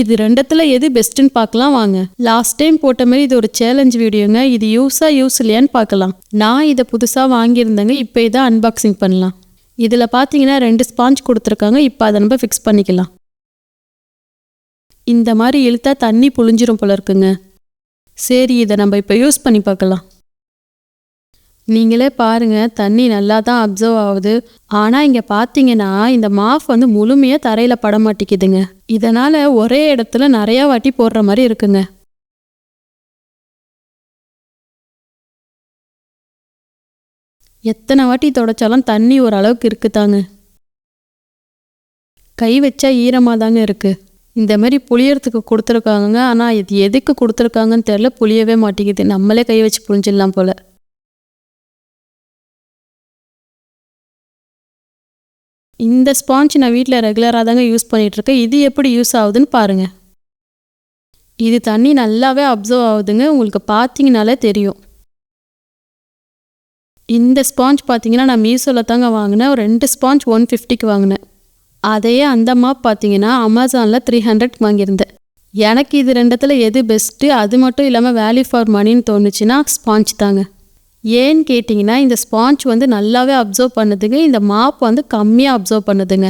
இது ரெண்டத்துல எது பெஸ்ட்டுன்னு பார்க்கலாம் வாங்க. லாஸ்ட் டைம் போட்ட மாதிரி இது ஒரு சேலஞ்ச் வீடியோங்க. இது யூஸ் இல்லையான்னு பார்க்கலாம். நான் இதை புதுசாக வாங்கியிருந்தேங்க. இப்போ இதை அன்பாக்சிங் பண்ணலாம். இதில் பார்த்தீங்கன்னா 2 ஸ்பாஞ்ச் கொடுத்துருக்காங்க. இப்போ அதை நம்ம ஃபிக்ஸ் பண்ணிக்கலாம். இந்த மாதிரி இழுத்தா தண்ணி புழிஞ்சிரும் போல இருக்குங்க. சரி, இதை நம்ம இப்போ யூஸ் பண்ணி பார்க்கலாம். நீங்களே பாருங்க, தண்ணி நல்லா தான் அப்சர்வ் ஆகுது. ஆனால் இங்கே பார்த்தீங்கன்னா இந்த மாஃப் வந்து முழுமையாக தரையில் பட மாட்டேங்குதுங்க. இதனால் ஒரே இடத்துல நிறையா வாட்டி போடுற மாதிரி இருக்குங்க. எத்தனை வாட்டி தொடச்சாலும் தண்ணி ஓரளவுக்கு இருக்குதாங்க. கை வச்சா ஈரமாக தாங்க இருக்குது. இந்த மாதிரி புளியறதுக்கு கொடுத்துருக்காங்க. ஆனால் இது எதுக்கு கொடுத்துருக்காங்கன்னு தெரியல, புளியவே மாட்டேங்குது. நம்மளே கை வச்சு புளிஞ்சிடலாம் போல். இந்த ஸ்பாஞ்ச் நான் வீட்டில் ரெகுலராக தாங்க யூஸ் பண்ணிகிட்ருக்கேன். இது எப்படி யூஸ் ஆகுதுன்னு பாருங்கள். இது தண்ணி நல்லாவே அப்சர்வ் ஆகுதுங்க. உங்களுக்கு பார்த்தீங்கனாலே தெரியும். இந்த ஸ்பாஞ்ச் பார்த்தீங்கன்னா நான் மீஷோவில் தாங்க வாங்கினேன். ஒரு 2 ஸ்பாஞ்ச் 150க்கு வாங்கினேன். அதையே அந்த மாப் பார்த்தீங்கன்னா அமேசானில் 300க்கு வாங்கியிருந்தேன். எனக்கு இது ரெண்டத்தில் எது பெஸ்ட்டு, அது மட்டும் இல்லாமல் வேல்யூ ஃபார் மணின்னு தோணுச்சுன்னா ஸ்பாஞ்ச் தாங்க. ஏன்னு கேட்டிங்கன்னா இந்த ஸ்பாஞ்ச் வந்து நல்லாவே அப்சர்வ் பண்ணுதுங்க. இந்த மாப் வந்து கம்மியாக அப்சர்வ் பண்ணுதுங்க.